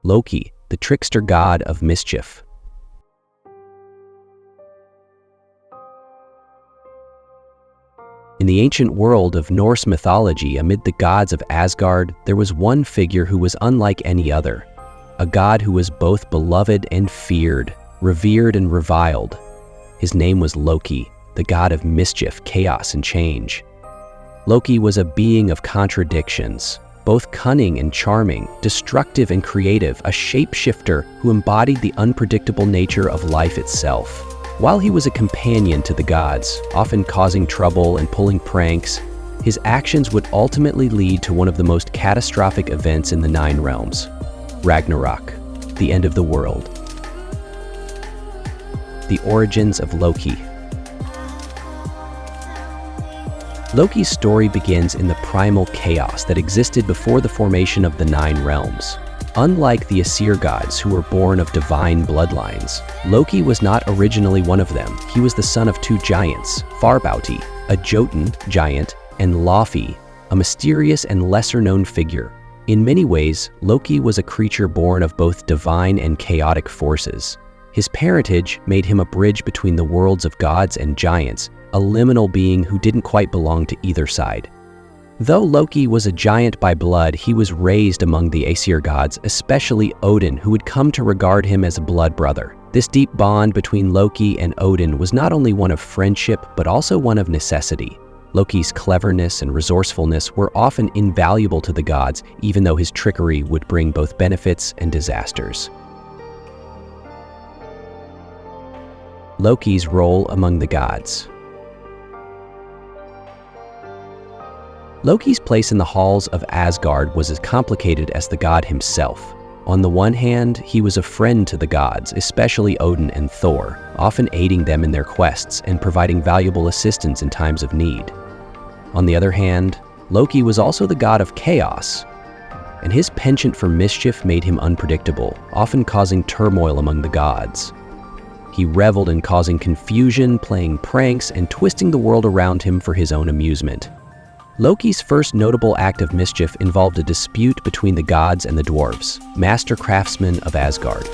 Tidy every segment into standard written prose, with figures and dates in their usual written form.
Loki, the Trickster God of Mischief. In the ancient world of Norse mythology, amid the gods of Asgard, there was one figure who was unlike any other. A god who was both beloved and feared, revered and reviled. His name was Loki, the god of mischief, chaos, and change. Loki was a being of contradictions, both cunning and charming, destructive and creative, a shapeshifter who embodied the unpredictable nature of life itself. While he was a companion to the gods, often causing trouble and pulling pranks, his actions would ultimately lead to one of the most catastrophic events in the Nine Realms: Ragnarok, the end of the world. The origins of Loki. Loki's story begins in the primal chaos that existed before the formation of the Nine Realms. Unlike the Aesir gods, who were born of divine bloodlines, Loki was not originally one of them. He was the son of two giants, Farbauti, a Jotun giant, and Laufey, a mysterious and lesser-known figure. In many ways, Loki was a creature born of both divine and chaotic forces. His parentage made him a bridge between the worlds of gods and giants, a liminal being who didn't quite belong to either side. Though Loki was a giant by blood, he was raised among the Aesir gods, especially Odin, who would come to regard him as a blood brother. This deep bond between Loki and Odin was not only one of friendship, but also one of necessity. Loki's cleverness and resourcefulness were often invaluable to the gods, even though his trickery would bring both benefits and disasters. Loki's role among the gods. Loki's place in the halls of Asgard was as complicated as the god himself. On the one hand, he was a friend to the gods, especially Odin and Thor, often aiding them in their quests and providing valuable assistance in times of need. On the other hand, Loki was also the god of chaos, and his penchant for mischief made him unpredictable, often causing turmoil among the gods. He reveled in causing confusion, playing pranks, and twisting the world around him for his own amusement. Loki's first notable act of mischief involved a dispute between the gods and the dwarves, master craftsmen of Asgard.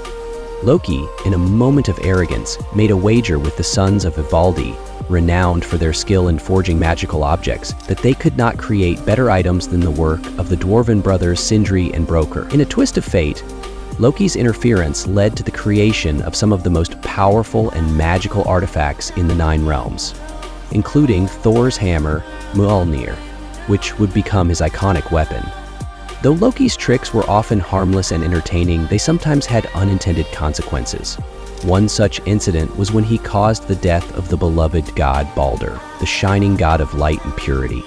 Loki, in a moment of arrogance, made a wager with the sons of Ivaldi, renowned for their skill in forging magical objects, that they could not create better items than the work of the dwarven brothers Sindri and Brokkr. In a twist of fate, Loki's interference led to the creation of some of the most powerful and magical artifacts in the Nine Realms, including Thor's hammer, Mjolnir, which would become his iconic weapon. Though Loki's tricks were often harmless and entertaining, they sometimes had unintended consequences. One such incident was when he caused the death of the beloved god Balder, the shining god of light and purity.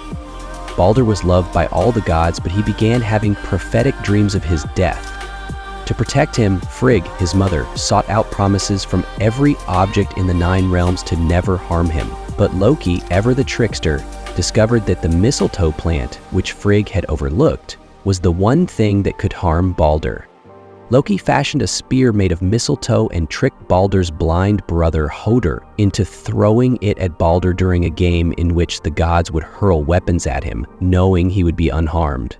Balder was loved by all the gods, but he began having prophetic dreams of his death. To protect him, Frigg, his mother, sought out promises from every object in the Nine Realms to never harm him. But Loki, ever the trickster, discovered that the mistletoe plant, which Frigg had overlooked, was the one thing that could harm Balder. Loki fashioned a spear made of mistletoe and tricked Balder's blind brother Hoder into throwing it at Balder during a game in which the gods would hurl weapons at him, knowing he would be unharmed.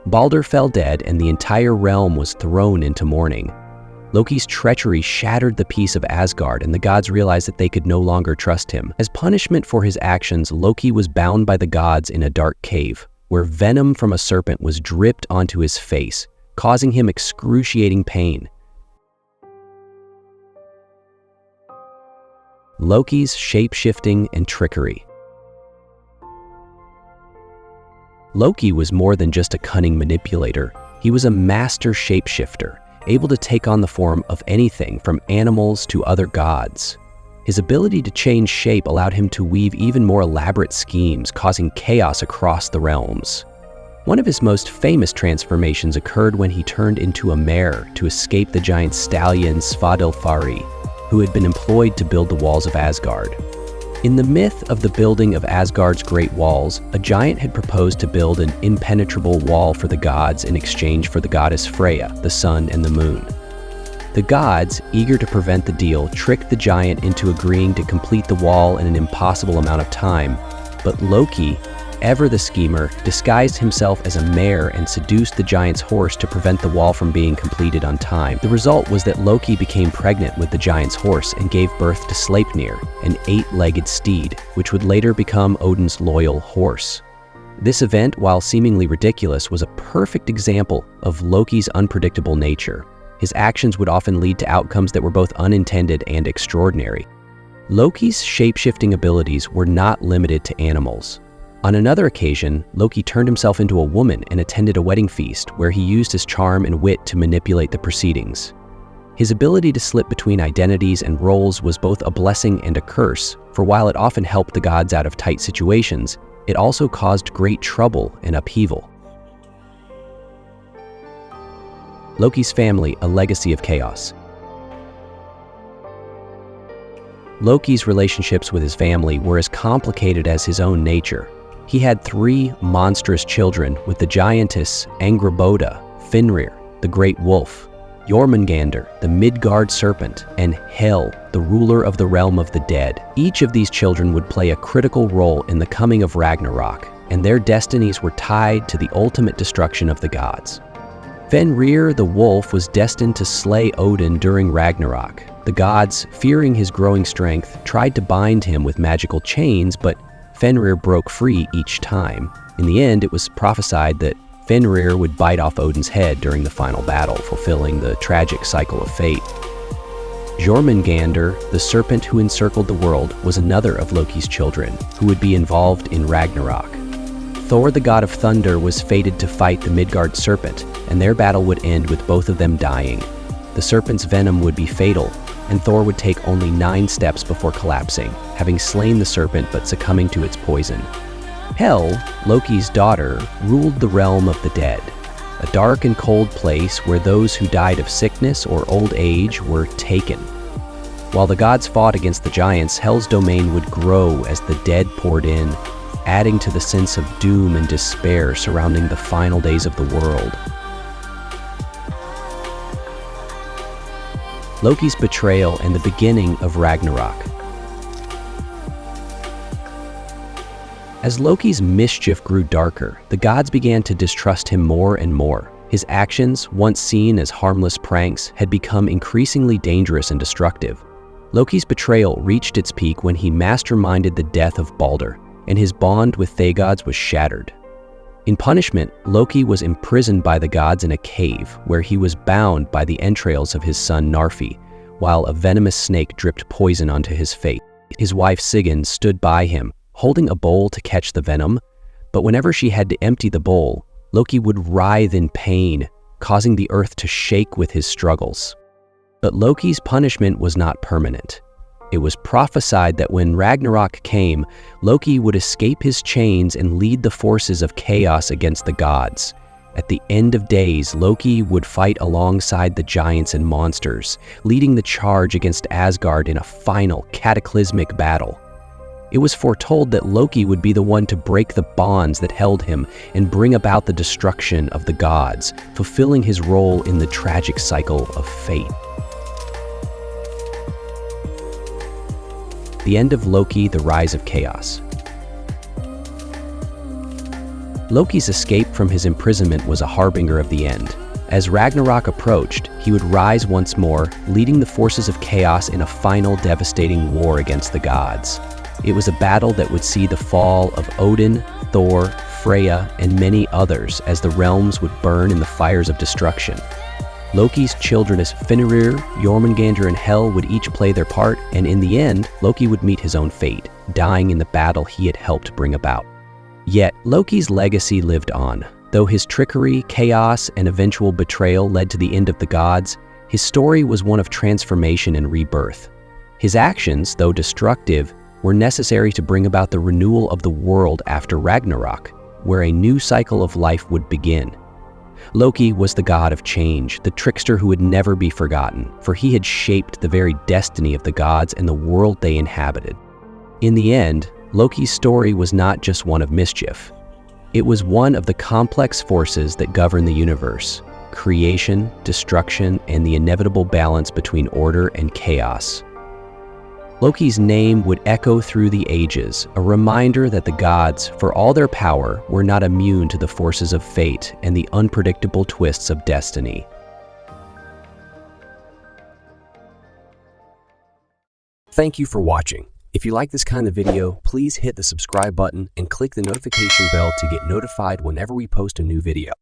Balder fell dead and the entire realm was thrown into mourning. Loki's treachery shattered the peace of Asgard, and the gods realized that they could no longer trust him. As punishment for his actions, Loki was bound by the gods in a dark cave, where venom from a serpent was dripped onto his face, causing him excruciating pain. Loki's shape-shifting and trickery. Loki was more than just a cunning manipulator. He was a master shapeshifter, able to take on the form of anything from animals to other gods. His ability to change shape allowed him to weave even more elaborate schemes, causing chaos across the realms. One of his most famous transformations occurred when he turned into a mare to escape the giant stallion Svadilfari, who had been employed to build the walls of Asgard. In the myth of the building of Asgard's great walls, a giant had proposed to build an impenetrable wall for the gods in exchange for the goddess Freya, the sun and the moon. The gods, eager to prevent the deal, tricked the giant into agreeing to complete the wall in an impossible amount of time, but Loki, ever the schemer, disguised himself as a mare and seduced the giant's horse to prevent the wall from being completed on time. The result was that Loki became pregnant with the giant's horse and gave birth to Sleipnir, an 8-legged steed, which would later become Odin's loyal horse. This event, while seemingly ridiculous, was a perfect example of Loki's unpredictable nature. His actions would often lead to outcomes that were both unintended and extraordinary. Loki's shape-shifting abilities were not limited to animals. On another occasion, Loki turned himself into a woman and attended a wedding feast where he used his charm and wit to manipulate the proceedings. His ability to slip between identities and roles was both a blessing and a curse, for while it often helped the gods out of tight situations, it also caused great trouble and upheaval. Loki's family, a legacy of chaos. Loki's relationships with his family were as complicated as his own nature. He had 3 monstrous children with the giantess Angrboda, Fenrir, the great wolf, Jormungandr, the Midgard serpent, and Hel, the ruler of the realm of the dead. Each of these children would play a critical role in the coming of Ragnarok, and their destinies were tied to the ultimate destruction of the gods. Fenrir the wolf was destined to slay Odin during Ragnarok. The gods, fearing his growing strength, tried to bind him with magical chains, but Fenrir broke free each time. In the end, it was prophesied that Fenrir would bite off Odin's head during the final battle, fulfilling the tragic cycle of fate. Jormungandr, the serpent who encircled the world, was another of Loki's children, who would be involved in Ragnarok. Thor, the god of thunder, was fated to fight the Midgard serpent, and their battle would end with both of them dying. The serpent's venom would be fatal, and Thor would take only 9 steps before collapsing, having slain the serpent but succumbing to its poison. Hel, Loki's daughter, ruled the realm of the dead, a dark and cold place where those who died of sickness or old age were taken. While the gods fought against the giants, Hel's domain would grow as the dead poured in, adding to the sense of doom and despair surrounding the final days of the world. Loki's betrayal and the beginning of Ragnarok. As Loki's mischief grew darker, the gods began to distrust him more and more. His actions, once seen as harmless pranks, had become increasingly dangerous and destructive. Loki's betrayal reached its peak when he masterminded the death of Balder, and his bond with Thagods was shattered. In punishment, Loki was imprisoned by the gods in a cave where he was bound by the entrails of his son Narfi, while a venomous snake dripped poison onto his face. His wife Sigyn stood by him, holding a bowl to catch the venom, but whenever she had to empty the bowl, Loki would writhe in pain, causing the earth to shake with his struggles. But Loki's punishment was not permanent. It was prophesied that when Ragnarok came, Loki would escape his chains and lead the forces of chaos against the gods. At the end of days, Loki would fight alongside the giants and monsters, leading the charge against Asgard in a final, cataclysmic battle. It was foretold that Loki would be the one to break the bonds that held him and bring about the destruction of the gods, fulfilling his role in the tragic cycle of fate. The end of Loki, the rise of chaos. Loki's escape from his imprisonment was a harbinger of the end. As Ragnarok approached, he would rise once more, leading the forces of chaos in a final devastating war against the gods. It was a battle that would see the fall of Odin, Thor, Freya, and many others as the realms would burn in the fires of destruction. Loki's children as Fenrir, Jormungandr, and Hel would each play their part, and in the end, Loki would meet his own fate, dying in the battle he had helped bring about. Yet, Loki's legacy lived on. Though his trickery, chaos, and eventual betrayal led to the end of the gods, his story was one of transformation and rebirth. His actions, though destructive, were necessary to bring about the renewal of the world after Ragnarok, where a new cycle of life would begin. Loki was the god of change, the trickster who would never be forgotten, for he had shaped the very destiny of the gods and the world they inhabited. In the end, Loki's story was not just one of mischief. It was one of the complex forces that govern the universe: creation, destruction, and the inevitable balance between order and chaos. Loki's name would echo through the ages, a reminder that the gods, for all their power, were not immune to the forces of fate and the unpredictable twists of destiny. Thank you for watching. If you like this kind of video, please hit the subscribe button and click the notification bell to get notified whenever we post a new video.